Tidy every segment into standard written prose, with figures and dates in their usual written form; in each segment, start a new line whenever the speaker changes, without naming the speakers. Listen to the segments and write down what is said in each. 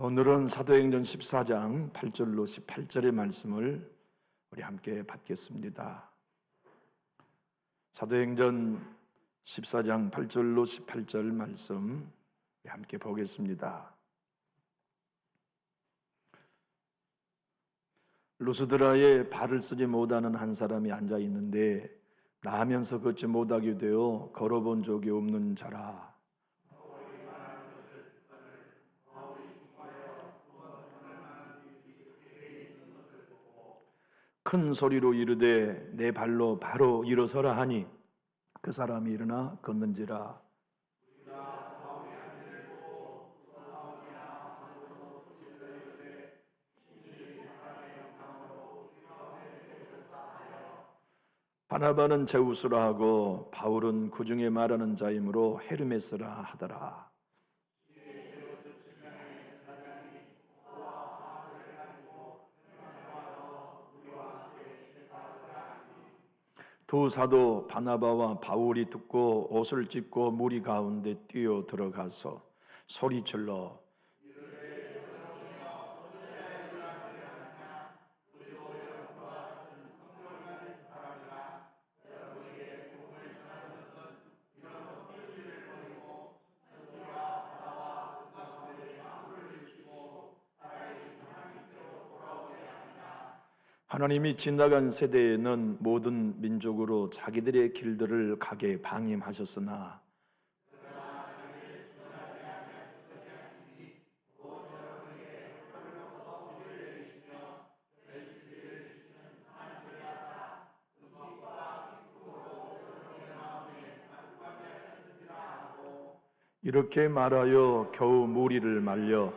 오늘은 사도행전 14장 8절로 18절의 말씀을 우리 함께 받겠습니다. 사도행전 14장 8절로 18절 말씀 함께 보겠습니다. 루스드라에 발을 쓰지 못하는 한 사람이 앉아 있는데 나으면서 걷지 못하게 되어 걸어본 적이 없는 자라. 큰 소리로 이르되 내 발로 바로 일어서라 하니 그 사람이 일어나 걷는지라. 바나바는 제우스라 하고 바울은 그 중에 말하는 자이므로 헤르메스라 하더라. 두 사도 바나바와 바울이 듣고 옷을 찢고 무리 가운데 뛰어 들어가서 소리질러 하나님이 지나간 세대에는 모든 민족으로 자기들의 길들을 가게 방임하셨으나 이렇게 말하여 겨우 무리를 말려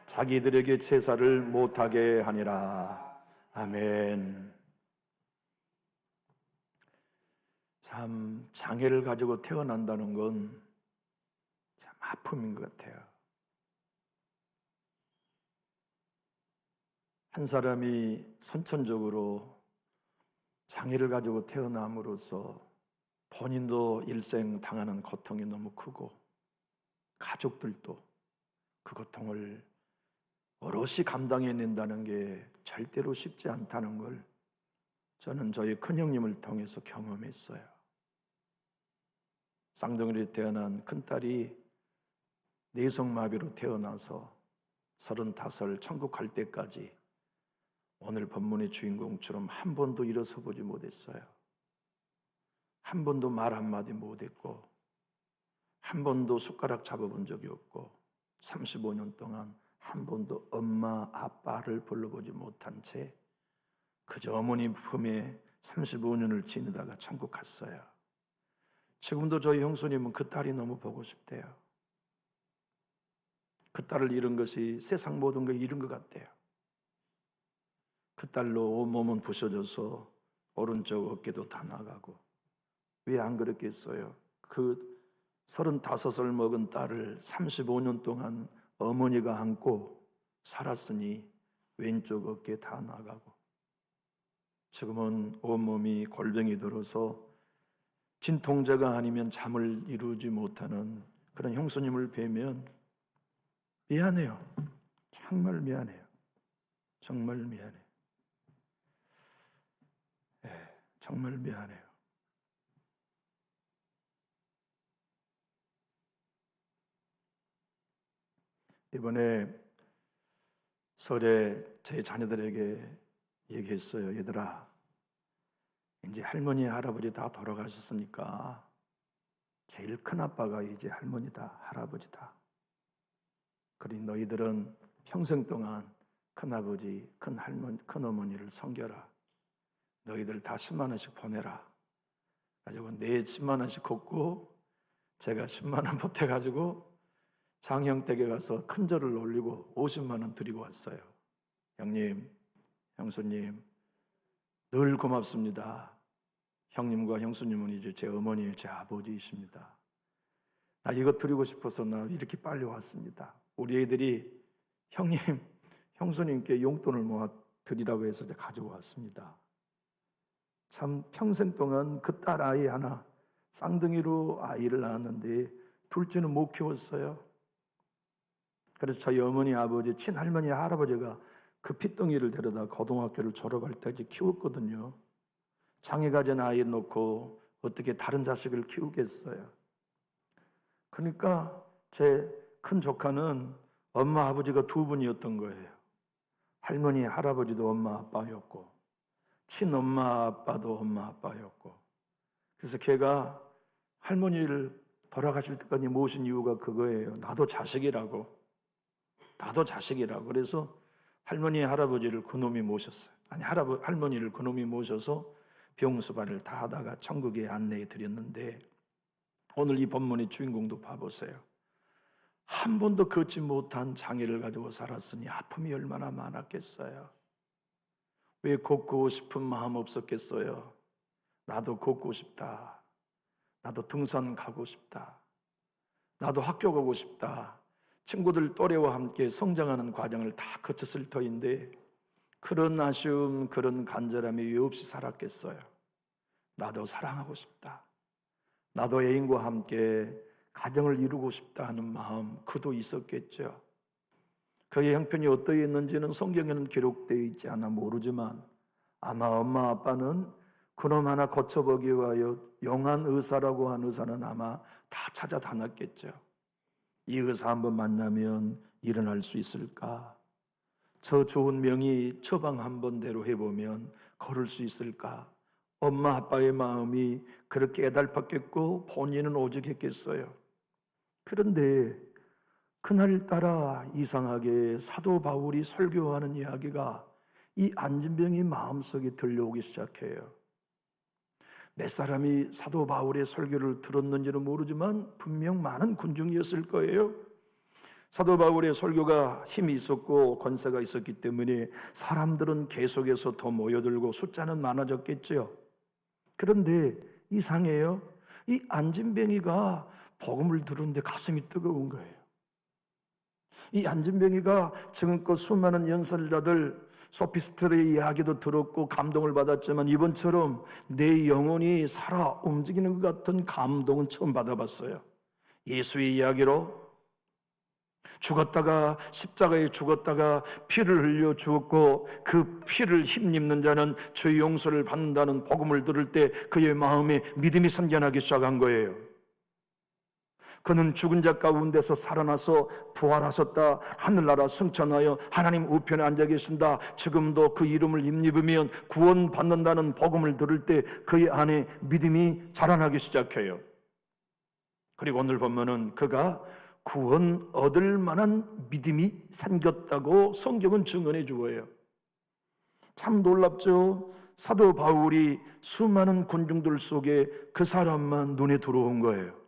자기들에게 제사를 못하게 하니라. 아멘. 참 장애를 가지고 태어난다는 건 참 아픔인 것 같아요. 한 사람이 선천적으로 장애를 가지고 태어남으로써 본인도 일생 당하는 고통이 너무 크고 가족들도 그 고통을 오롯이 감당해낸다는 게 절대로 쉽지 않다는 걸 저는 저희 큰형님을 통해서 경험했어요. 쌍둥이로 태어난 큰딸이 뇌성마비로 태어나서 35 천국 갈 때까지 오늘 본문의 주인공처럼 한 번도 일어서 보지 못했어요. 한 번도 말 한마디 못했고 한 번도 숟가락 잡아본 적이 없고 35년 동안 한 번도 엄마, 아빠를 불러보지 못한 채 그저 어머니 품에 35년을 지내다가 천국 갔어요. 지금도 저희 형수님은 그 딸이 너무 보고 싶대요. 그 딸을 잃은 것이 세상 모든 걸 잃은 것 같대요. 그 딸로 온몸은 부서져서 오른쪽 어깨도 다 나가고. 왜 안 그랬겠어요? 그 35을 먹은 딸을 35년 동안 어머니가 안고 살았으니 왼쪽 어깨 다 나가고 지금은 온몸이 골병이 들어서 진통제가 아니면 잠을 이루지 못하는 그런 형수님을 뵈면 미안해요. 정말 미안해요. 정말 미안해요. 정말 미안해요. 이번에 설에 제 자녀들에게 얘기했어요. 얘들아, 이제 할머니, 할아버지 다 돌아가셨으니까 제일 큰 아빠가 이제 할머니다, 할아버지다. 그러니 너희들은 평생 동안 큰아버지, 큰할머니, 큰어머니를 섬겨라. 너희들 다 10만 원씩 보내라. 가지고 내 10만 원씩 걷고 제가 10만 원 보태가지고 장형 댁에 가서 큰 절을 올리고 50만 원 드리고 왔어요. 형님, 형수님, 늘 고맙습니다. 형님과 형수님은 이제 제 어머니, 제 아버지이십니다. 나 이거 드리고 싶어서 나 이렇게 빨리 왔습니다. 우리 애들이 형님, 형수님께 용돈을 모아 드리라고 해서 가지고 왔습니다. 참 평생 동안 그 딸 아이 하나 쌍둥이로 아이를 낳았는데 둘째는 못 키웠어요. 그래서 저희 어머니, 아버지, 친할머니, 할아버지가 그 핏덩이를 데려다 고등학교를 졸업할 때까지 키웠거든요. 장애가 된 아이 놓고 어떻게 다른 자식을 키우겠어요? 그러니까 제 큰 조카는 엄마, 아버지가 두 분이었던 거예요. 할머니, 할아버지도 엄마, 아빠였고 친엄마, 아빠도 엄마, 아빠였고. 그래서 걔가 할머니를 돌아가실 때까지 모신 이유가 그거예요. 나도 자식이라고. 그래서 할머니, 할아버지를 그놈이 모셨어요. 아니, 할머니를 그놈이 모셔서 병수발을 다 하다가 천국에 안내해 드렸는데, 오늘 이 본문의 주인공도 봐보세요. 한 번도 걷지 못한 장애를 가지고 살았으니 아픔이 얼마나 많았겠어요. 왜 걷고 싶은 마음 없었겠어요? 나도 걷고 싶다. 나도 등산 가고 싶다. 나도 학교 가고 싶다. 친구들 또래와 함께 성장하는 과정을 다 거쳤을 터인데 그런 아쉬움, 그런 간절함이 왜 없이 살았겠어요? 나도 사랑하고 싶다. 나도 애인과 함께 가정을 이루고 싶다 하는 마음, 그도 있었겠죠. 그의 형편이 어떠했는지는 성경에는 기록되어 있지 않아 모르지만 아마 엄마 아빠는 그놈 하나 거쳐보기 위하여 영한 의사라고 한 의사는 아마 다 찾아다녔겠죠. 이 의사 한번 만나면 일어날 수 있을까? 저 좋은 명의 처방 한 번대로 해보면 걸을 수 있을까? 엄마 아빠의 마음이 그렇게 애달팠겠고 본인은 오죽했겠어요. 그런데 그날따라 이상하게 사도 바울이 설교하는 이야기가 이 안진병의 마음속에 들려오기 시작해요. 몇 사람이 사도 바울의 설교를 들었는지는 모르지만 분명 많은 군중이었을 거예요. 사도 바울의 설교가 힘이 있었고 권세가 있었기 때문에 사람들은 계속해서 더 모여들고 숫자는 많아졌겠죠. 그런데 이상해요. 이 안진병이가 복음을 들었는데 가슴이 뜨거운 거예요. 이 안진병이가 지금껏 수많은 연설자들 소피스트의 이야기도 들었고 감동을 받았지만 이번처럼 내 영혼이 살아 움직이는 것 같은 감동은 처음 받아봤어요. 예수의 이야기로 죽었다가 십자가에 죽었다가 피를 흘려 죽었고 그 피를 힘입는 자는 죄 용서를 받는다는 복음을 들을 때 그의 마음에 믿음이 생겨나기 시작한 거예요. 그는 죽은 자 가운데서 살아나서 부활하셨다. 하늘나라 승천하여 하나님 우편에 앉아 계신다. 지금도 그 이름을 입으면 구원받는다는 복음을 들을 때 그의 안에 믿음이 자라나기 시작해요. 그리고 오늘 보면은 그가 구원 얻을 만한 믿음이 생겼다고 성경은 증언해 주어요. 참 놀랍죠? 사도 바울이 수많은 군중들 속에 그 사람만 눈에 들어온 거예요.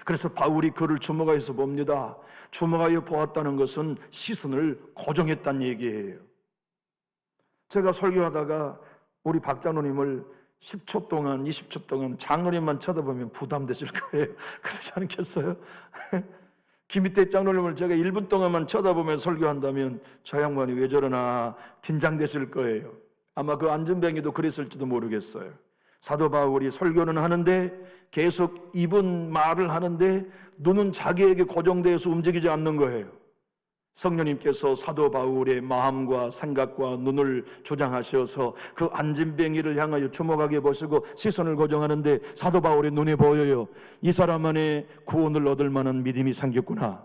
그래서 바울이 그를 주목해서 봅니다. 주목하여 보았다는 것은 시선을 고정했다는 얘기예요. 제가 설교하다가 우리 박장로님을 10초 동안 20초 동안 장로님만 쳐다보면 부담되실 거예요. 그렇지 않겠어요? 김희태 장로님을 제가 1분 동안만 쳐다보면 설교한다면 저 양반이 왜 저러나 긴장되실 거예요. 아마 그 안진병이도 그랬을지도 모르겠어요. 사도 바울이 설교는 하는데 계속 입은 말을 하는데 눈은 자기에게 고정되어서 움직이지 않는 거예요. 성령님께서 사도 바울의 마음과 생각과 눈을 조장하셔서 그 안진병이를 향하여 주목하게 보시고 시선을 고정하는데 사도 바울의 눈에 보여요. 이 사람 안에 구원을 얻을 만한 믿음이 생겼구나.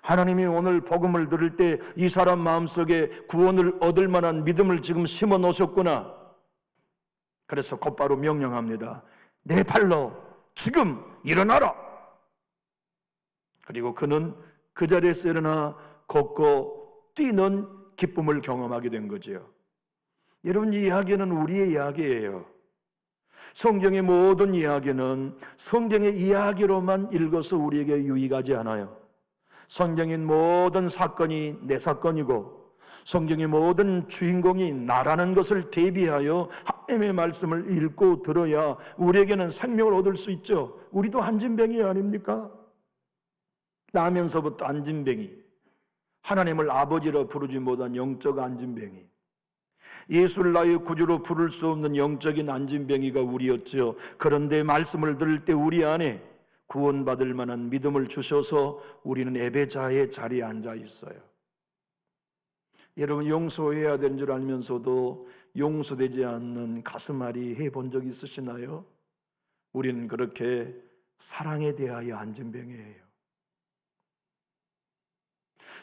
하나님이 오늘 복음을 들을 때 이 사람 마음속에 구원을 얻을 만한 믿음을 지금 심어 놓으셨구나. 그래서 곧바로 명령합니다. 내 발로 지금 일어나라. 그리고 그는 그 자리에서 일어나 걷고 뛰는 기쁨을 경험하게 된 거죠. 여러분, 이 이야기는 우리의 이야기예요. 성경의 모든 이야기는 성경의 이야기로만 읽어서 우리에게 유익하지 않아요. 성경의 모든 사건이 내 사건이고 성경의 모든 주인공이 나라는 것을 대비하여 하나님의 말씀을 읽고 들어야 우리에게는 생명을 얻을 수 있죠. 우리도 안진병이 아닙니까? 나면서부터 안진병이, 하나님을 아버지로 부르지 못한 영적 안진병이, 예수를 나의 구주로 부를 수 없는 영적인 안진병이가 우리였죠. 그런데 말씀을 들을 때 우리 안에 구원받을 만한 믿음을 주셔서 우리는 예배자의 자리에 앉아 있어요. 여러분, 용서해야 되는 줄 알면서도 용서되지 않는 가슴앓이 해본 적 있으시나요? 우리는 그렇게 사랑에 대하여 앉은 병이에요.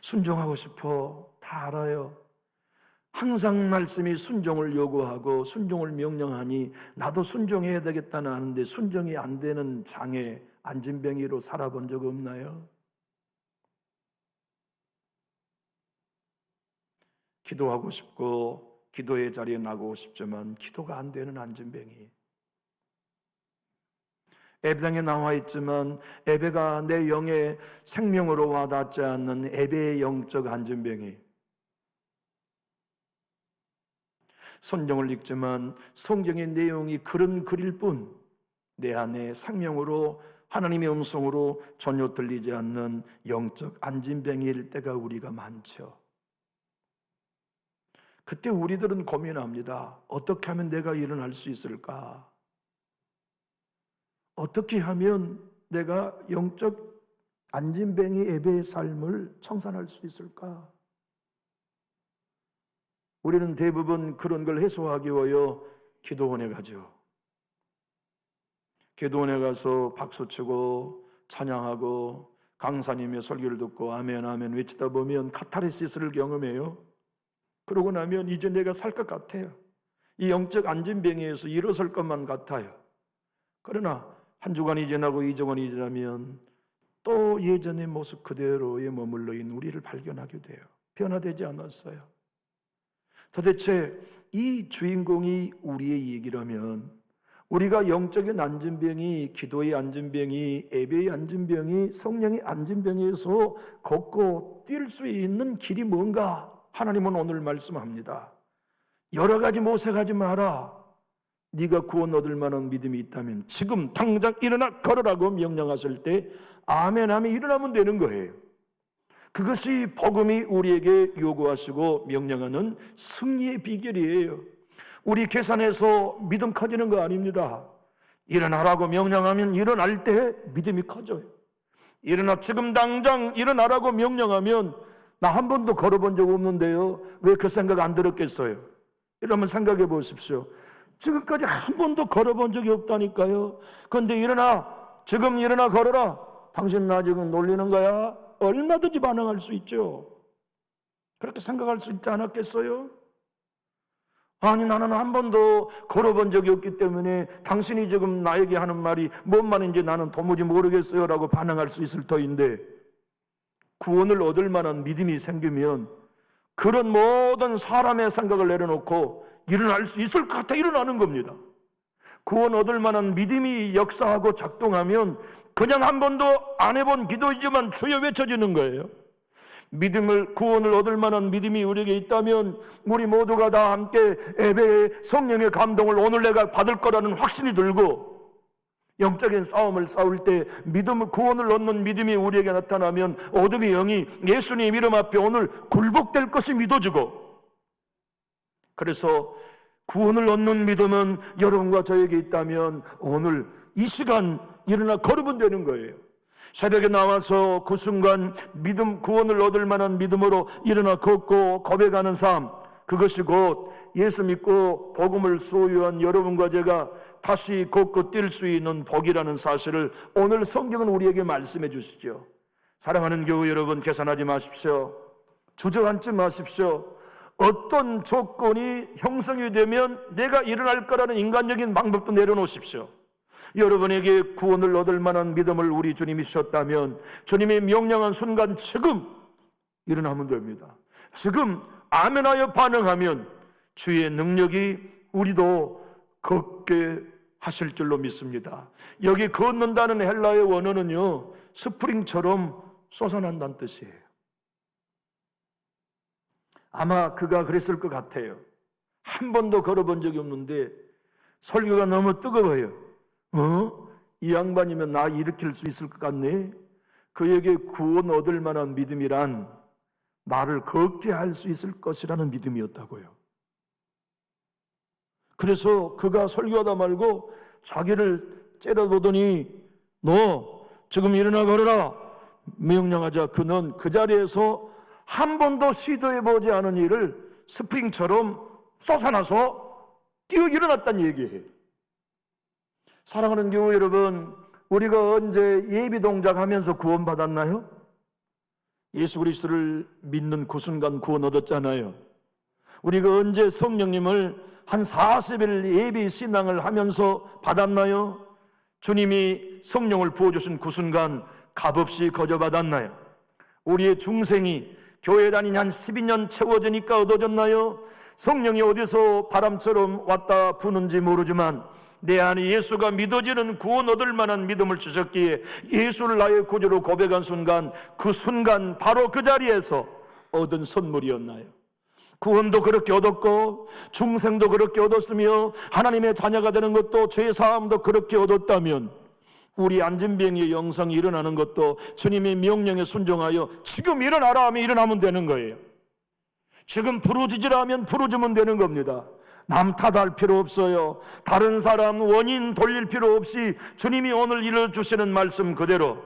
순종하고 싶어, 다 알아요. 항상 말씀이 순종을 요구하고 순종을 명령하니 나도 순종해야 되겠다는 아는데 순종이 안 되는 장애, 안진뱅이로 살아본 적 없나요? 기도하고 싶고 기도의 자리에 나가고 싶지만 기도가 안 되는 안진뱅이. 예배당에 나와 있지만 예배가 내 영의 생명으로 와닿지 않는 예배의 영적 안진뱅이. 성경을 읽지만 성경의 내용이 글은 글일 뿐 내 안에 생명으로 하나님의 음성으로 전혀 들리지 않는 영적 안진뱅이일 때가 우리가 많죠. 그때 우리들은 고민합니다. 어떻게 하면 내가 일어날 수 있을까? 어떻게 하면 내가 영적 안진뱅이 예배의 삶을 청산할 수 있을까? 우리는 대부분 그런 걸 해소하기 위하여 기도원에 가죠. 기도원에 가서 박수치고 찬양하고 강사님의 설교를 듣고 아멘 아멘 외치다 보면 카타르시스를 경험해요. 그러고 나면 이제 내가 살 것 같아요. 이 영적 안진뱅이에서 일어설 것만 같아요. 그러나 한 주간이 지나고 2주간이 지나면 또 예전의 모습 그대로에 머물러 있는 우리를 발견하게 돼요. 변화되지 않았어요. 도대체 이 주인공이 우리의 얘기라면 우리가 영적인 안진병이, 기도의 안진병이, 예배의 안진병이, 성령의 안진병에서 걷고 뛸 수 있는 길이 뭔가? 하나님은 오늘 말씀합니다. 여러 가지 모색하지 마라. 네가 구원 얻을 만한 믿음이 있다면 지금 당장 일어나 걸으라고 명령하실 때 아멘 하면 일어나면 되는 거예요. 그것이 복음이 우리에게 요구하시고 명령하는 승리의 비결이에요. 우리 계산해서 믿음 커지는 거 아닙니다. 일어나라고 명령하면 일어날 때 믿음이 커져요. 일어나 지금 당장 일어나라고 명령하면 나 한 번도 걸어본 적 없는데요. 왜 그 생각 안 들었겠어요? 이러면 생각해 보십시오. 지금까지 한 번도 걸어본 적이 없다니까요. 그런데 일어나, 지금 일어나 걸어라. 당신 나 지금 놀리는 거야? 얼마든지 반응할 수 있죠. 그렇게 생각할 수 있지 않았겠어요? 아니 나는 한 번도 걸어본 적이 없기 때문에 당신이 지금 나에게 하는 말이 뭔 말인지 나는 도무지 모르겠어요 라고 반응할 수 있을 터인데 구원을 얻을 만한 믿음이 생기면 그런 모든 사람의 생각을 내려놓고 일어날 수 있을 것 같아 일어나는 겁니다. 구원 얻을 만한 믿음이 역사하고 작동하면 그냥 한 번도 안 해본 기도이지만 주여 외쳐지는 거예요. 믿음을, 구원을 얻을 만한 믿음이 우리에게 있다면 우리 모두가 다 함께 예배의 성령의 감동을 오늘 내가 받을 거라는 확신이 들고 영적인 싸움을 싸울 때 믿음을, 구원을 얻는 믿음이 우리에게 나타나면 어둠의 영이 예수님 이름 앞에 오늘 굴복될 것이 믿어지고, 그래서 구원을 얻는 믿음은 여러분과 저에게 있다면 오늘 이 시간 일어나 걸으면 되는 거예요. 새벽에 나와서 그 순간 믿음, 구원을 얻을 만한 믿음으로 일어나 걷고 고백하는 삶, 그것이 곧 예수 믿고 복음을 소유한 여러분과 제가 다시 걷고 뛸 수 있는 복이라는 사실을 오늘 성경은 우리에게 말씀해 주시죠. 사랑하는 교우 여러분, 계산하지 마십시오. 주저앉지 마십시오. 어떤 조건이 형성이 되면 내가 일어날 거라는 인간적인 방법도 내려놓으십시오. 여러분에게 구원을 얻을 만한 믿음을 우리 주님이 주셨다면 주님이 명령한 순간 지금 일어나면 됩니다. 지금 아멘하여 반응하면 주의 능력이 우리도 걷게 하실 줄로 믿습니다. 여기 걷는다는 헬라의 원어는요, 스프링처럼 솟아난다는 뜻이에요. 아마 그가 그랬을 것 같아요. 한 번도 걸어본 적이 없는데 설교가 너무 뜨거워요. 이 양반이면 나 일으킬 수 있을 것 같네. 그에게 구원 얻을 만한 믿음이란 나를 걷게 할 수 있을 것이라는 믿음이었다고요. 그래서 그가 설교하다 말고 자기를 째려보더니 너 지금 일어나 걸어라 명령하자 그는 그 자리에서 한 번도 시도해보지 않은 일을 스프링처럼 솟아나서 뛰어 일어났다는 얘기예요. 사랑하는 교회 여러분, 우리가 언제 예비 동작하면서 구원받았나요? 예수 그리스도를 믿는 그 순간 구원 얻었잖아요. 우리가 언제 성령님을 한 40일 예비 신앙을 하면서 받았나요? 주님이 성령을 부어주신 그 순간 값없이 거저받았나요? 우리의 중생이 교회 다닌 한 12년 채워지니까 얻어졌나요? 성령이 어디서 바람처럼 왔다 부는지 모르지만 내 안에 예수가 믿어지는 구원 얻을 만한 믿음을 주셨기에 예수를 나의 구주로 고백한 순간, 그 순간 바로 그 자리에서 얻은 선물이었나요? 구원도 그렇게 얻었고 중생도 그렇게 얻었으며 하나님의 자녀가 되는 것도 죄사함도 그렇게 얻었다면 우리 안진병의 영성이 일어나는 것도 주님의 명령에 순종하여 지금 일어나라 하면 일어나면 되는 거예요. 지금 부르짖으라 하면 부르짖으면 되는 겁니다. 남 탓할 필요 없어요. 다른 사람 원인 돌릴 필요 없이 주님이 오늘 일러주시는 말씀 그대로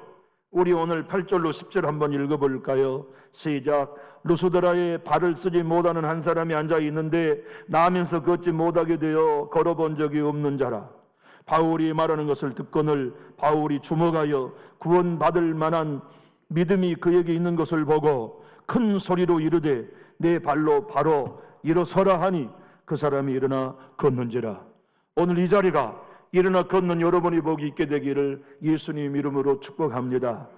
우리 오늘 8절로 10절 한번 읽어볼까요? 시작. 루스드라에 발을 쓰지 못하는 한 사람이 앉아 있는데 나면서 걷지 못하게 되어 걸어본 적이 없는 자라. 바울이 말하는 것을 듣거늘 바울이 주목하여 구원받을 만한 믿음이 그에게 있는 것을 보고 큰 소리로 이르되 내 발로 바로 일어서라 하니 그 사람이 일어나 걷는지라. 오늘 이 자리가 일어나 걷는 여러분이 복이 있게 되기를 예수님 이름으로 축복합니다.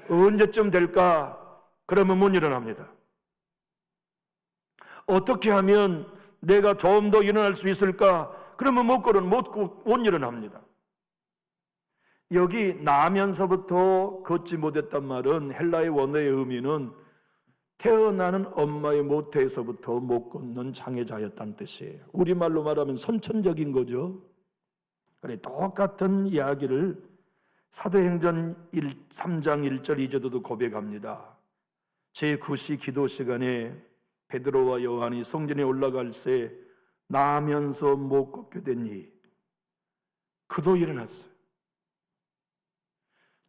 언제쯤 될까? 그러면 못 일어납니다. 어떻게 하면 내가 좀 더 일어날 수 있을까? 그러면 못 일어납니다. 여기 나면서부터 걷지 못했단 말은 헬라의 원어의 의미는 태어나는 엄마의 모태에서부터 못 걷는 장애자였다는 뜻이에요. 우리말로 말하면 선천적인 거죠. 그래, 똑같은 이야기를 사도행전 3장 1절 2절도 고백합니다. 제9시 기도 시간에 베드로와 요한이 성전에 올라갈 새 나면서 못 걷게 되니 그도 일어났어요.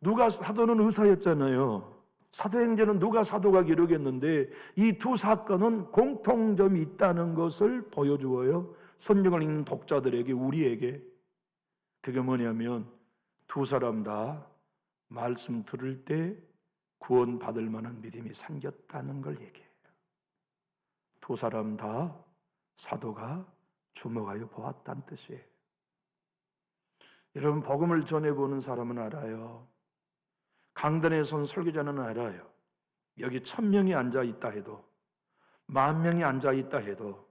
누가 사도는 의사였잖아요. 사도행전은 누가 사도가 기록했는데 이 두 사건은 공통점이 있다는 것을 보여주어요. 성경을 읽는 독자들에게, 우리에게. 그게 뭐냐면 두 사람 다 말씀 들을 때 구원받을 만한 믿음이 생겼다는 걸 얘기해요. 두 사람 다 사도가 주목하여 보았다는 뜻이에요. 여러분, 복음을 전해보는 사람은 알아요. 강단에 선 설교자는 알아요. 여기 1000명이 앉아있다 해도 10,000명이 앉아있다 해도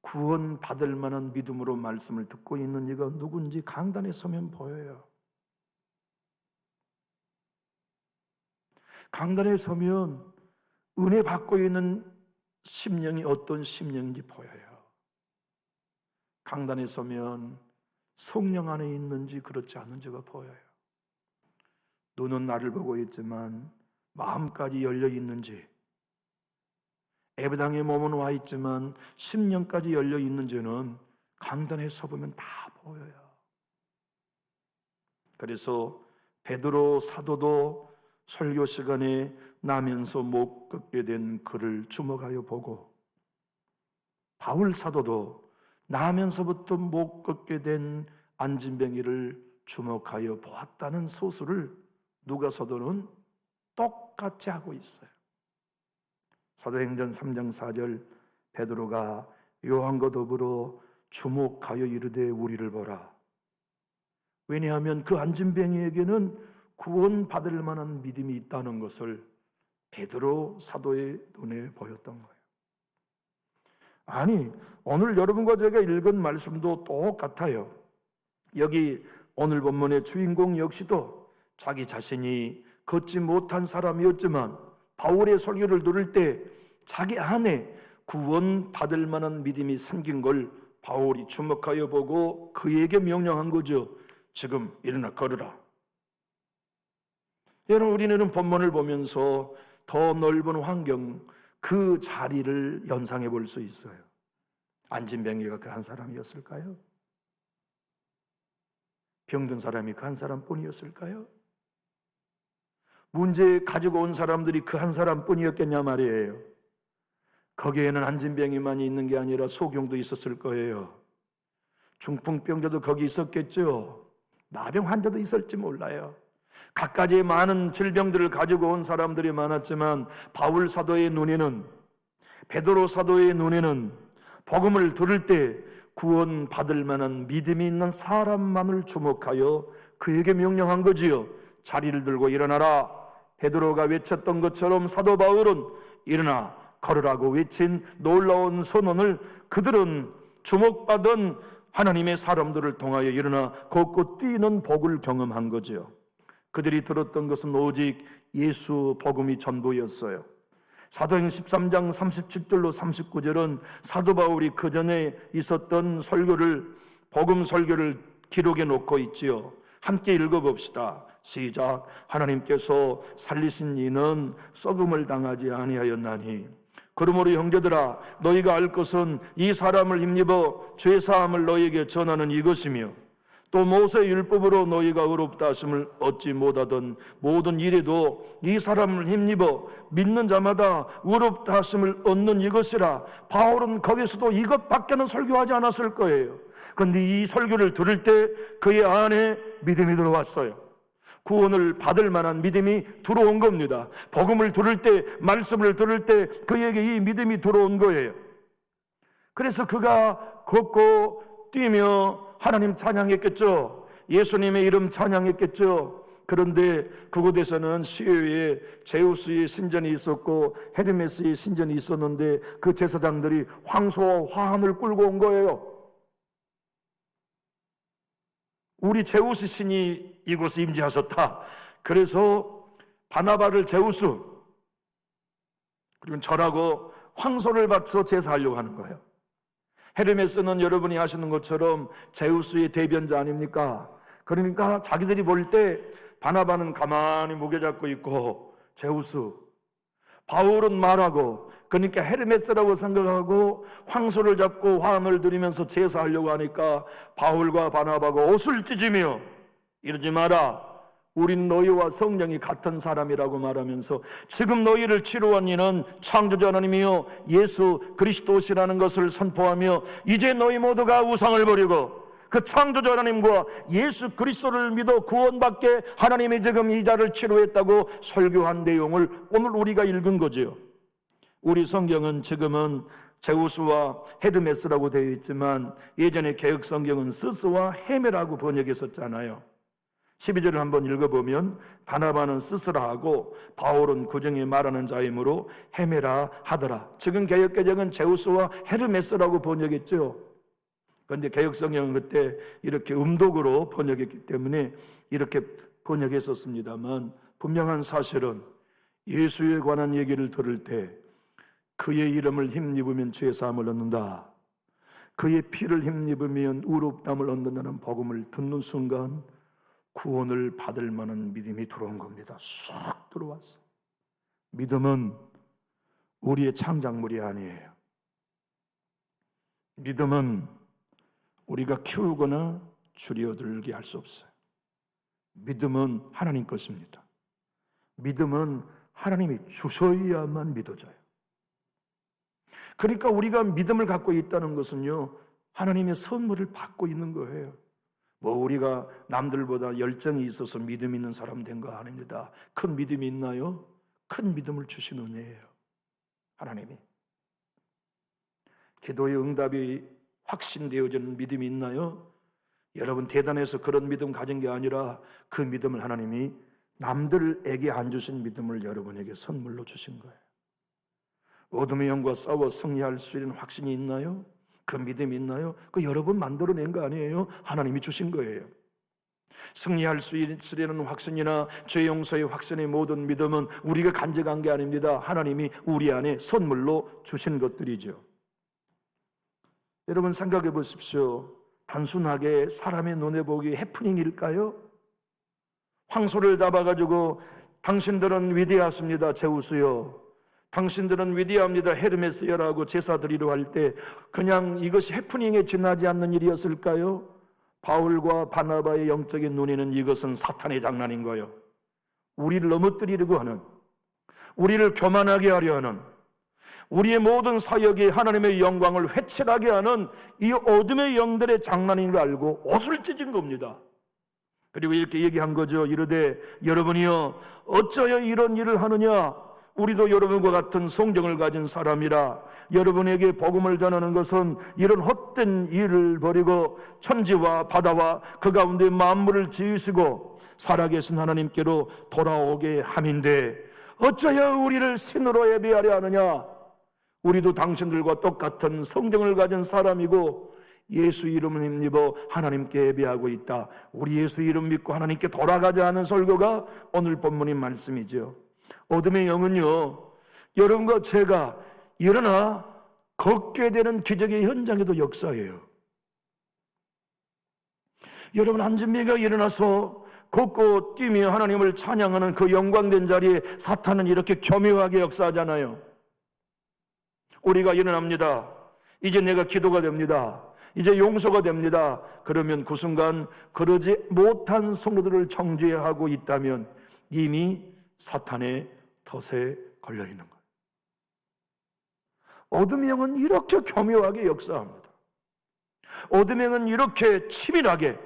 구원받을 만한 믿음으로 말씀을 듣고 있는 이가 누군지 강단에 서면 보여요. 강단에 서면 은혜 받고 있는 심령이 어떤 심령인지 보여요. 강단에 서면 성령 안에 있는지 그렇지 않은지가 보여요. 눈은 나를 보고 있지만 마음까지 열려 있는지, 예배당에 몸은 와 있지만 심령까지 열려 있는지는 강단에 서보면 다 보여요. 그래서 베드로 사도도 설교 시간에 나면서 못 걷게 된 그를 주목하여 보고, 바울 사도도 나면서부터 못 걷게 된 안진뱅이를 주목하여 보았다는 소수를 누가서도는 똑같이 하고 있어요. 사도행전 3장 4절 베드로가 요한과 더불어 주목하여 이르되 우리를 보라. 왜냐하면 그 안진뱅이에게는 구원받을 만한 믿음이 있다는 것을 베드로 사도의 눈에 보였던 거예요. 아니, 오늘 여러분과 제가 읽은 말씀도 똑같아요. 여기 오늘 본문의 주인공 역시도 자기 자신이 걷지 못한 사람이었지만 바울의 설교를 들을 때 자기 안에 구원받을 만한 믿음이 생긴 걸 바울이 주목하여 보고 그에게 명령한 거죠. 지금 일어나 걸으라. 여러분, 우리는 본문을 보면서 더 넓은 환경, 그 자리를 연상해 볼 수 있어요. 안진뱅이가 그 한 사람이었을까요? 병든 사람이 그 한 사람뿐이었을까요? 문제 가지고 온 사람들이 그 한 사람뿐이었겠냐 말이에요. 거기에는 안진병이만 있는 게 아니라 소경도 있었을 거예요. 중풍병자도 거기 있었겠죠. 나병 환자도 있을지 몰라요. 갖가지 많은 질병들을 가지고 온 사람들이 많았지만 바울 사도의 눈에는, 베드로 사도의 눈에는 복음을 들을 때 구원받을 만한 믿음이 있는 사람만을 주목하여 그에게 명령한 거지요. 자리를 들고 일어나라. 베드로가 외쳤던 것처럼 사도 바울은 일어나 걸으라고 외친 놀라운 선언을 그들은 주목받은 하나님의 사람들을 통하여 일어나 걷고 뛰는 복을 경험한 거죠. 그들이 들었던 것은 오직 예수 복음이 전부였어요. 사도행 13장 37절로 39절은 사도 바울이 그 전에 있었던 복음 설교를 기록해 놓고 있지요. 함께 읽어봅시다. 시작. 하나님께서 살리신 이는 썩음을 당하지 아니하였나니 그러므로 형제들아 너희가 알 것은 이 사람을 힘입어 죄사함을 너희에게 전하는 이것이며 또 모세 율법으로 너희가 의롭다 하심을 얻지 못하던 모든 일에도 이 사람을 힘입어 믿는 자마다 의롭다 하심을 얻는 이것이라. 바울은 거기서도 이것밖에는 설교하지 않았을 거예요. 그런데 이 설교를 들을 때 그의 안에 믿음이 들어왔어요. 구원을 받을 만한 믿음이 들어온 겁니다. 복음을 들을 때, 말씀을 들을 때 그에게 이 믿음이 들어온 거예요. 그래서 그가 걷고 뛰며 하나님 찬양했겠죠. 예수님의 이름 찬양했겠죠. 그런데 그곳에서는 시외에 제우스의 신전이 있었고 헤르메스의 신전이 있었는데 그 제사장들이 황소와 화환을 끌고 온 거예요. 우리 제우스 신이 이곳에 임재하셨다. 그래서 바나바를 제우스 그리고 절하고 황소를 바쳐 제사하려고 하는 거예요. 헤르메스는 여러분이 아시는 것처럼 제우스의 대변자 아닙니까? 그러니까 자기들이 볼 때 바나바는 가만히 무게 잡고 있고 제우스, 바울은 말하고, 그러니까 헤르메스라고 생각하고 황소를 잡고 화환을 드리면서 제사하려고 하니까 바울과 바나바가 옷을 찢으며 이러지 마라. 우린 너희와 성령이 같은 사람이라고 말하면서 지금 너희를 치료한 이는 창조자 하나님이요 예수 그리스도시라는 것을 선포하며 이제 너희 모두가 우상을 버리고 그 창조자 하나님과 예수 그리스도를 믿어 구원받게 하나님이 지금 이 자를 치료했다고 설교한 내용을 오늘 우리가 읽은 거죠. 우리 성경은 지금은 제우스와 헤르메스라고 되어 있지만 예전에 개역 성경은 스스와 헤메라고 번역했었잖아요. 12절을 한번 읽어보면 바나바는 스스라 하고 바울은 그 중에 말하는 자이므로 헤메라 하더라. 지금 개역개정은 제우스와 헤르메스라고 번역했죠. 그런데 개역성경은 그때 이렇게 음독으로 번역했기 때문에 이렇게 번역했었습니다만 분명한 사실은 예수에 관한 얘기를 들을 때 그의 이름을 힘입으면 죄사함을 얻는다. 그의 피를 힘입으면 의롭다함을 얻는다는 복음을 듣는 순간 구원을 받을 만한 믿음이 들어온 겁니다. 쏙 들어왔어. 믿음은 우리의 창작물이 아니에요. 믿음은 우리가 키우거나 줄여들게 할 수 없어요. 믿음은 하나님 것입니다. 믿음은 하나님이 주셔야만 믿어져요. 그러니까 우리가 믿음을 갖고 있다는 것은요, 하나님의 선물을 받고 있는 거예요. 뭐 우리가 남들보다 열정이 있어서 믿음 있는 사람 된 거 아닙니다. 큰 믿음이 있나요? 큰 믿음을 주신 은혜예요. 하나님이. 기도의 응답이 확신되어지는 믿음이 있나요? 여러분 대단해서 그런 믿음 가진 게 아니라 그 믿음을 하나님이 남들에게 안 주신 믿음을 여러분에게 선물로 주신 거예요. 어둠의 영과 싸워 승리할 수 있는 확신이 있나요? 그 믿음이 있나요? 그 여러분 만들어낸 거 아니에요? 하나님이 주신 거예요. 승리할 수 있으려는 확신이나 죄 용서의 확신의 모든 믿음은 우리가 간직한 게 아닙니다. 하나님이 우리 안에 선물로 주신 것들이죠. 여러분 생각해 보십시오. 단순하게 사람의 눈에 보기 해프닝일까요? 황소를 잡아가지고 당신들은 위대하십니다. 제우스요. 당신들은 위대합니다. 헤르메스여라고 제사드리려 할 때 그냥 이것이 해프닝에 지나지 않는 일이었을까요? 바울과 바나바의 영적인 눈에는 이것은 사탄의 장난인 거예요. 우리를 넘어뜨리려고 하는, 우리를 교만하게 하려 하는, 우리의 모든 사역이 하나님의 영광을 회칠하게 하는 이 어둠의 영들의 장난인 걸 알고 옷을 찢은 겁니다. 그리고 이렇게 얘기한 거죠. 이르되 여러분이여 어쩌여 이런 일을 하느냐? 우리도 여러분과 같은 성경을 가진 사람이라. 여러분에게 복음을 전하는 것은 이런 헛된 일을 버리고 천지와 바다와 그 가운데 만물을 지으시고 살아계신 하나님께로 돌아오게 함인데 어쩌여 우리를 신으로 예배하려 하느냐? 우리도 당신들과 똑같은 성경을 가진 사람이고 예수 이름을 힘입어 하나님께 예배하고 있다. 우리 예수 이름 믿고 하나님께 돌아가자 하는 설교가 오늘 본문의 말씀이죠. 어둠의 영은요, 여러분과 제가 일어나 걷게 되는 기적의 현장에도 역사해요. 여러분 한준비가 일어나서 걷고 뛰며 하나님을 찬양하는 그 영광된 자리에 사탄은 이렇게 교묘하게 역사하잖아요. 우리가 일어납니다. 이제 내가 기도가 됩니다. 이제 용서가 됩니다. 그러면 그 순간 그러지 못한 성도들을 정죄하고 있다면 이미 사탄의 덫에 걸려 있는 거예요. 어둠의 영은 이렇게 교묘하게 역사합니다. 어둠의 영은 이렇게 치밀하게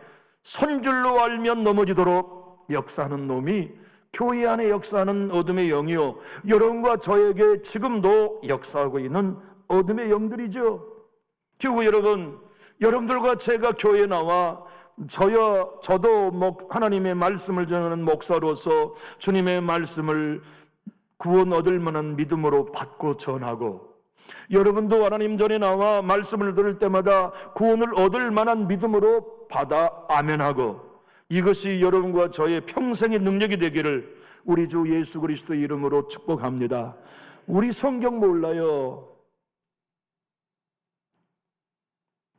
선줄로 알면 넘어지도록 역사하는 놈이 교회 안에 역사하는 어둠의 영이요, 여러분과 저에게 지금도 역사하고 있는 어둠의 영들이죠. 결국 여러분들과 제가 교회에 나와 저도 하나님의 말씀을 전하는 목사로서 주님의 말씀을 구원 얻을 만한 믿음으로 받고 전하고, 여러분도 하나님 전에 나와 말씀을 들을 때마다 구원을 얻을 만한 믿음으로 받아 아멘하고, 이것이 여러분과 저의 평생의 능력이 되기를 우리 주 예수 그리스도의 이름으로 축복합니다. 우리 성경 몰라요.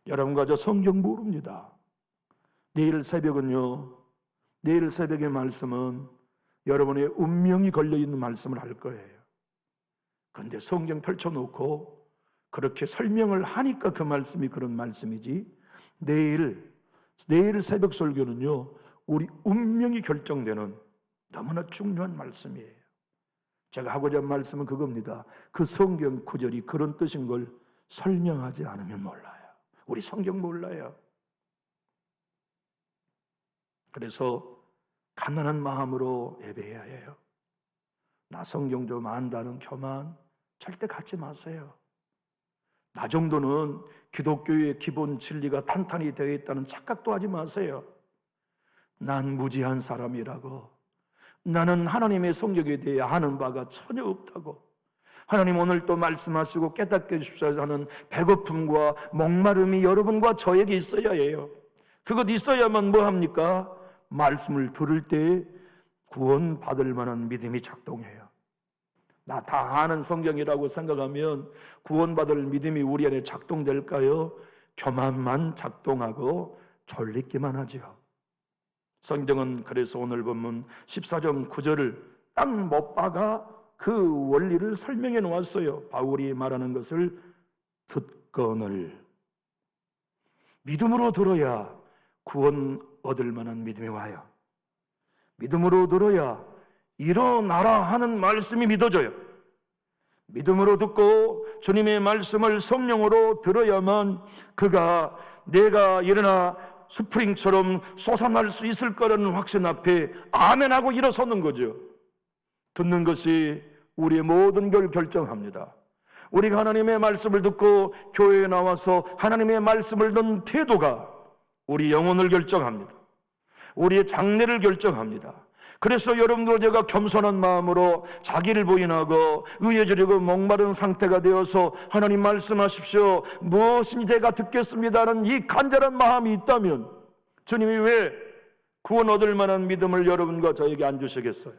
여러분과 저 성경 모릅니다. 내일 새벽은요, 내일 새벽의 말씀은 여러분의 운명이 걸려있는 말씀을 할 거예요. 그런데 성경 펼쳐놓고 그렇게 설명을 하니까 그 말씀이 그런 말씀이지, 내일 새벽 설교는요, 우리 운명이 결정되는 너무나 중요한 말씀이에요. 제가 하고자 한 말씀은 그겁니다. 그 성경 구절이 그런 뜻인 걸 설명하지 않으면 몰라요. 우리 성경 몰라요. 그래서 가난한 마음으로 예배해야 해요. 나 성경 좀 안다는 교만 절대 갖지 마세요. 나 정도는 기독교의 기본 진리가 탄탄히 되어 있다는 착각도 하지 마세요. 난 무지한 사람이라고, 나는 하나님의 성경에 대해 아는 바가 전혀 없다고, 하나님 오늘 또 말씀하시고 깨닫게 해주십시오 하는 배고픔과 목마름이 여러분과 저에게 있어야 해요. 그것 있어야만 뭐합니까? 말씀을 들을 때 구원받을 만한 믿음이 작동해요. 나 다 아는 성경이라고 생각하면 구원받을 믿음이 우리 안에 작동될까요? 교만만 작동하고 졸리기만 하죠. 성경은 그래서 오늘 본문 14장 9절을 딱 못 박아 그 원리를 설명해 놓았어요. 바울이 말하는 것을 듣거늘, 믿음으로 들어야 구원 얻을 만한 믿음이 와요. 믿음으로 들어야 일어나라 하는 말씀이 믿어져요. 믿음으로 듣고 주님의 말씀을 성령으로 들어야만 그가 내가 일어나 스프링처럼 솟아날 수 있을 거라는 확신 앞에 아멘하고 일어서는 거죠. 듣는 것이 우리의 모든 걸 결정합니다. 우리가 하나님의 말씀을 듣고 교회에 나와서 하나님의 말씀을 듣는 태도가 우리 영혼을 결정합니다. 우리의 장래를 결정합니다. 그래서 여러분들 제가 겸손한 마음으로 자기를 부인하고 의해주려고 목마른 상태가 되어서 하나님 말씀하십시오, 무엇이니 제가 듣겠습니다는 이 간절한 마음이 있다면 주님이 왜 구원 얻을 만한 믿음을 여러분과 저에게 안 주시겠어요?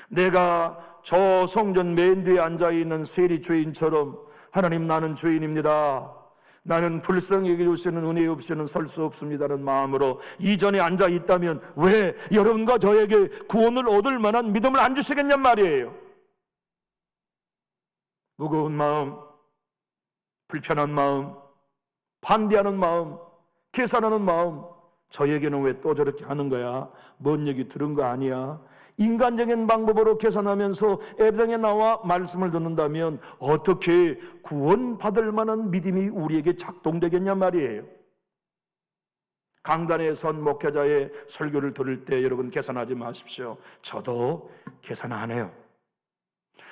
내가 저 성전 맨 뒤에 앉아있는 세리 죄인처럼 하나님 나는 죄인입니다, 나는 불쌍히 여기시는 은혜 없이는 설 수 없습니다는 마음으로 이전에 앉아 있다면 왜 여러분과 저에게 구원을 얻을 만한 믿음을 안 주시겠냔 말이에요. 무거운 마음, 불편한 마음, 반대하는 마음, 계산하는 마음, 저에게는 왜 또 저렇게 하는 거야? 뭔 얘기 들은 거 아니야? 인간적인 방법으로 계산하면서 예배당에 나와 말씀을 듣는다면 어떻게 구원받을 만한 믿음이 우리에게 작동되겠냐 말이에요. 강단에 선 목회자의 설교를 들을 때 여러분 계산하지 마십시오. 저도 계산 안 해요.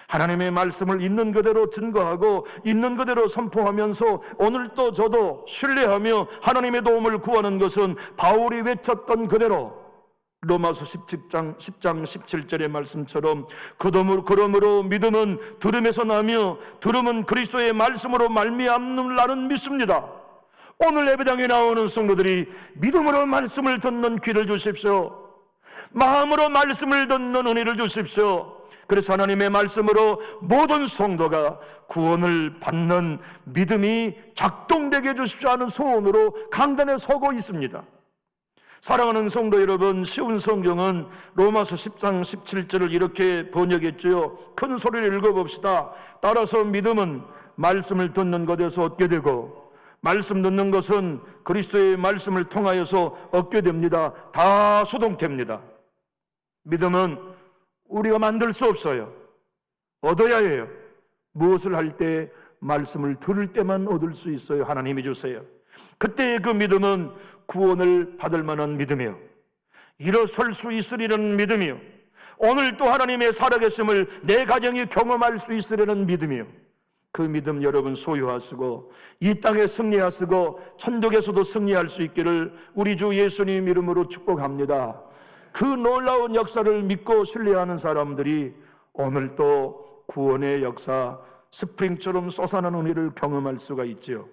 하나님의 말씀을 있는 그대로 증거하고 있는 그대로 선포하면서 오늘도 저도 신뢰하며 하나님의 도움을 구하는 것은 바울이 외쳤던 그대로 로마서 10장 17절의 말씀처럼 그러므로 믿음은 들음에서 나며 들음은 그리스도의 말씀으로 말미암는라는 믿습니다. 오늘 예배당에 나오는 성도들이 믿음으로 말씀을 듣는 귀를 주십시오. 마음으로 말씀을 듣는 은혜를 주십시오. 그래서 하나님의 말씀으로 모든 성도가 구원을 받는 믿음이 작동되게 해주십시오 하는 소원으로 강단에 서고 있습니다. 사랑하는 성도 여러분, 쉬운 성경은 로마서 10장 17절을 이렇게 번역했지요. 큰 소리를 읽어봅시다. 따라서 믿음은 말씀을 듣는 것에서 얻게 되고 말씀 듣는 것은 그리스도의 말씀을 통하여서 얻게 됩니다. 다 수동태입니다. 믿음은 우리가 만들 수 없어요. 얻어야 해요. 무엇을 할 때 말씀을 들을 때만 얻을 수 있어요. 하나님이 주세요. 그때의 그 믿음은 구원을 받을 만한 믿음이요, 일어설 수 있으리라는 믿음이요, 오늘 또 하나님의 살아계심을 내 가정이 경험할 수 있으리라는 믿음이요, 그 믿음 여러분 소유하시고 이 땅에 승리하시고 천국에서도 승리할 수 있기를 우리 주 예수님 이름으로 축복합니다. 그 놀라운 역사를 믿고 신뢰하는 사람들이 오늘 또 구원의 역사 스프링처럼 솟아나는 은혜를 경험할 수가 있지요.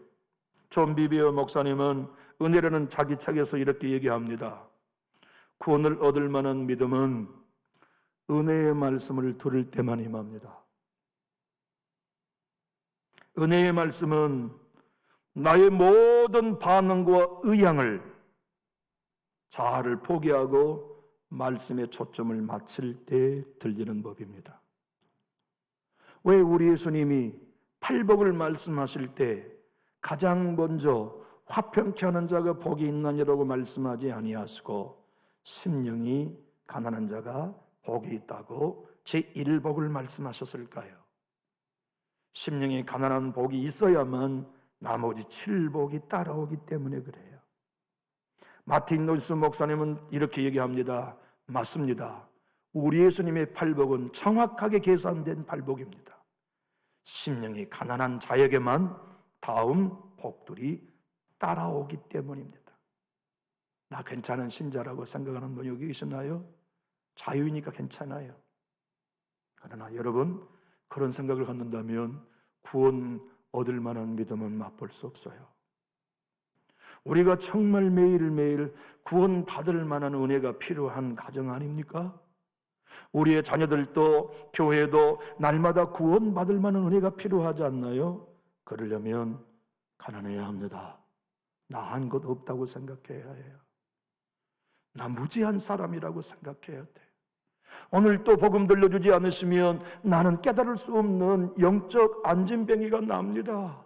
존 비비어 목사님은 은혜라는 자기 책에서 이렇게 얘기합니다. 구원을 얻을 만한 믿음은 은혜의 말씀을 들을 때만 임합니다. 은혜의 말씀은 나의 모든 반응과 의향을 자아를 포기하고 말씀에 초점을 맞출 때 들리는 법입니다. 왜 우리 예수님이 팔복을 말씀하실 때 가장 먼저 화평케 하는 자가 복이 있나니라고 말씀하지 아니하시고 심령이 가난한 자가 복이 있다고 제1복을 말씀하셨을까요? 심령이 가난한 복이 있어야만 나머지 7복이 따라오기 때문에 그래요. 마틴 노이스 목사님은 이렇게 얘기합니다. 맞습니다. 우리 예수님의 팔복은 정확하게 계산된 팔복입니다. 심령이 가난한 자에게만 다음 복들이 따라오기 때문입니다. 나 괜찮은 신자라고 생각하는 분 여기 계시나요? 자유이니까 괜찮아요. 그러나 여러분, 그런 생각을 갖는다면 구원 얻을 만한 믿음은 맛볼 수 없어요. 우리가 정말 매일매일 구원 받을 만한 은혜가 필요한 가정 아닙니까? 우리의 자녀들도 교회도 날마다 구원 받을 만한 은혜가 필요하지 않나요? 그러려면 가난해야 합니다. 나 한 것 없다고 생각해야 해요. 나 무지한 사람이라고 생각해야 돼. 오늘 또 복음 들려주지 않으시면 나는 깨달을 수 없는 영적 안진뱅이가 납니다.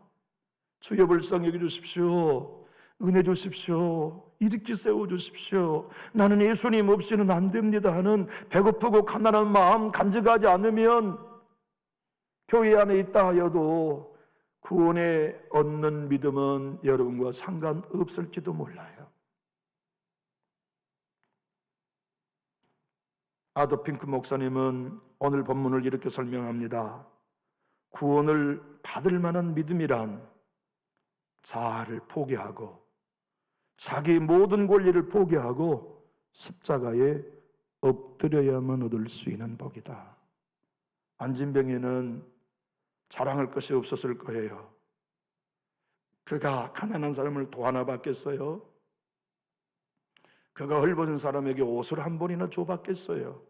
주여 불쌍히 여겨주십시오. 은혜 주십시오. 일으키 세워주십시오. 나는 예수님 없이는 안 됩니다 하는 배고프고 가난한 마음 간직하지 않으면 교회 안에 있다 하여도 구원에 얻는 믿음은 여러분과 상관없을지도 몰라요. 아더 핑크 목사님은 오늘 본문을 이렇게 설명합니다. 구원을 받을 만한 믿음이란 자아를 포기하고 자기 모든 권리를 포기하고 십자가에 엎드려야만 얻을 수 있는 복이다. 안진뱅이는 자랑할 것이 없었을 거예요. 그가 가난한 사람을 도하나 받겠어요? 그가 헐벗은 사람에게 옷을 한 번이나 줘봤겠어요?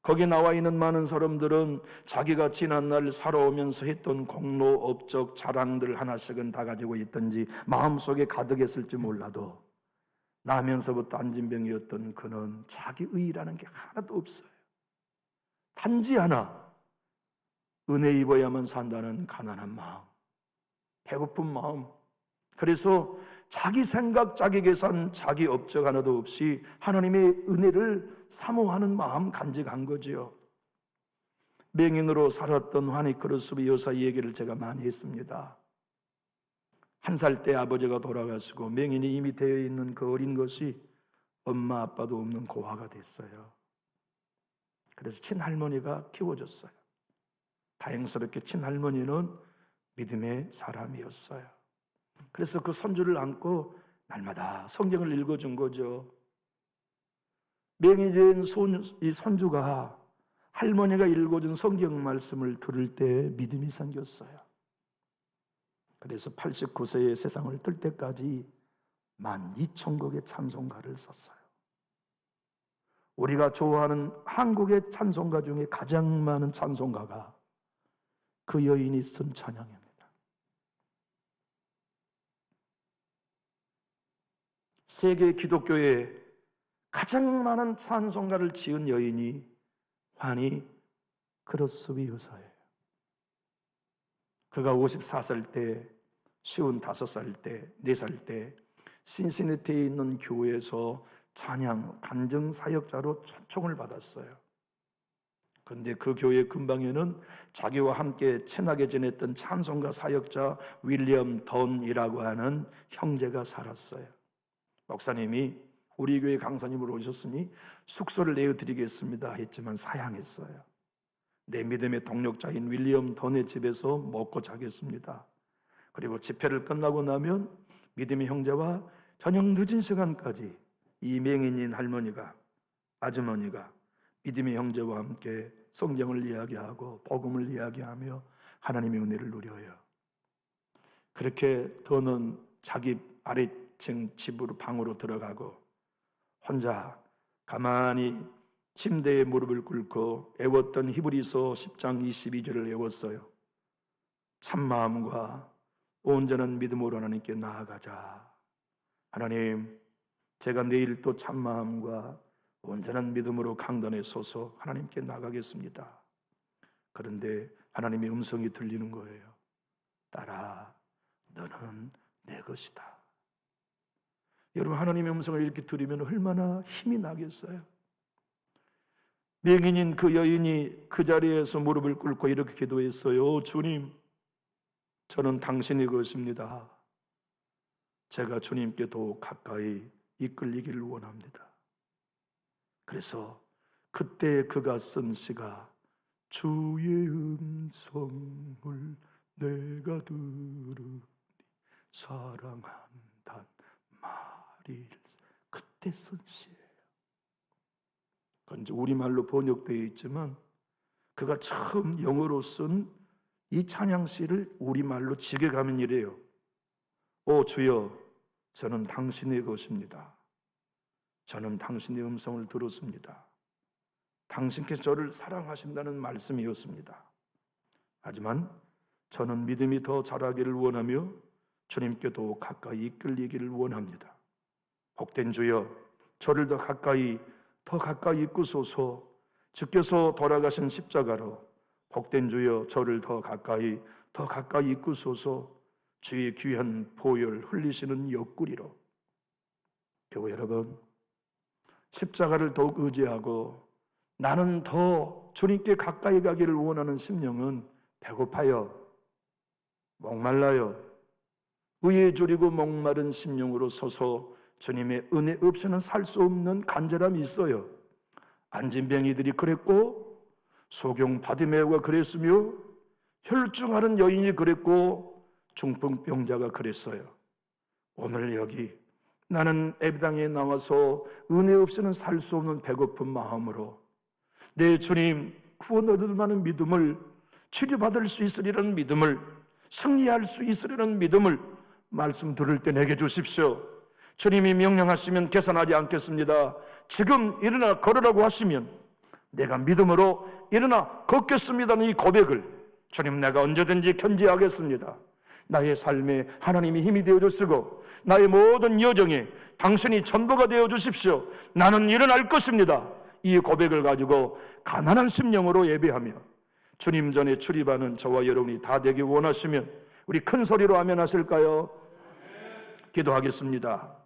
거기 나와 있는 많은 사람들은 자기가 지난날 살아오면서 했던 공로, 업적, 자랑들 하나씩은 다 가지고 있든지 마음속에 가득했을지 몰라도 나면서부터 안진병이었던 그는 자기 의의라는 게 하나도 없어요. 단지 하나, 은혜 입어야만 산다는 가난한 마음, 배고픈 마음. 그래서 자기 생각, 자기 계산, 자기 업적 하나도 없이 하나님의 은혜를 사모하는 마음 간직한 거지요. 맹인으로 살았던 화니크로스 여사 얘기를 제가 많이 했습니다. 1살 때 아버지가 돌아가시고 맹인이 이미 되어 있는 그 어린 것이 엄마 아빠도 없는 고아가 됐어요. 그래서 친할머니가 키워줬어요. 다행스럽게 친할머니는 믿음의 사람이었어요. 그래서 그 손주를 안고 날마다 성경을 읽어준 거죠. 맹인이 된 이 손주가 할머니가 읽어준 성경 말씀을 들을 때 믿음이 생겼어요. 그래서 89세에 세상을 뜰 때까지 12,000곡의 찬송가를 썼어요. 우리가 좋아하는 한국의 찬송가 중에 가장 많은 찬송가가 그 여인이 쓴 찬양입니다. 세계 기독교에 가장 많은 찬송가를 지은 여인이 화니크로스 여사예요. 그가 54살 때, 55살 때, 4살 때 신시내티에 있는 교회에서 찬양 간증 사역자로 초청을 받았어요. 그런데 그 교회 근방에는 자기와 함께 친하게 지냈던 찬송가 사역자 윌리엄 던이라고 하는 형제가 살았어요. 목사님이 우리 교회 강사님으로 오셨으니 숙소를 내어드리겠습니다 했지만 사양했어요. 내 믿음의 동력자인 윌리엄 던의 집에서 먹고 자겠습니다. 그리고 집회를 끝나고 나면 믿음의 형제와 저녁 늦은 시간까지 이 맹인인 할머니가, 아주머니가 믿음의 형제와 함께 성경을 이야기하고 복음을 이야기하며 하나님의 은혜를 누려요. 그렇게 더는 자기 아래층 집으로 방으로 들어가고 혼자 가만히 침대에 무릎을 꿇고 애웠던 히브리서 10장 22절을 애웠어요. 참마음과 온전한 믿음으로 하나님께 나아가자. 하나님, 제가 내일 또 참마음과 온전한 믿음으로 강단에 서서 하나님께 나가겠습니다. 그런데 하나님의 음성이 들리는 거예요. 딸아, 너는 내 것이다. 여러분, 하나님의 음성을 이렇게 들으면 얼마나 힘이 나겠어요? 맹인인 그 여인이 그 자리에서 무릎을 꿇고 이렇게 기도했어요. 주님, 저는 당신의 것입니다. 제가 주님께 더욱 가까이 이끌리기를 원합니다. 그래서 그때 그가 쓴 시가 주의 음성을 내가 들으니 사랑한단 말이 그때 쓴 시예요. 그건 우리말로 번역되어 있지만 그가 처음 영어로 쓴 이 찬양시를 우리말로 직역하면 이래요. 오 주여, 저는 당신의 것입니다. 저는 당신의 음성을 들었습니다. 당신께서 저를 사랑하신다는 말씀이었습니다. 하지만 저는 믿음이 더 자라기를 원하며 주님께도 가까이 이끌리기를 원합니다. 복된 주여, 저를 더 가까이 이끄소서. 주께서 돌아가신 십자가로 복된 주여, 저를 더 가까이 이끄소서. 주의 귀한 보혈 흘리시는 옆구리로. 교회 여러분, 십자가를 더욱 의지하고 나는 더 주님께 가까이 가기를 원하는 심령은 배고파요, 목말라요. 의에 졸이고 목마른 심령으로 서서 주님의 은혜 없이는 살 수 없는 간절함이 있어요. 안진뱅이들이 그랬고 소경 바디메오가 그랬으며 혈중하는 여인이 그랬고 중풍병자가 그랬어요. 오늘 여기 나는 예배당에 나와서 은혜 없이는 살 수 없는 배고픈 마음으로 내 주님 구원 얻을 만한 믿음을, 치료받을 수 있으리라는 믿음을, 승리할 수 있으리라는 믿음을 말씀 들을 때 내게 주십시오. 주님이 명령하시면 계산하지 않겠습니다. 지금 일어나 걸으라고 하시면 내가 믿음으로 일어나 걷겠습니다는 이 고백을 주님, 내가 언제든지 견지하겠습니다. 나의 삶에 하나님이 힘이 되어 주시고 나의 모든 여정에 당신이 전부가 되어 주십시오. 나는 일어날 것입니다. 이 고백을 가지고 가난한 심령으로 예배하며 주님 전에 출입하는 저와 여러분이 다 되기 원하시면 우리 큰 소리로 아멘 하실까요? 기도하겠습니다.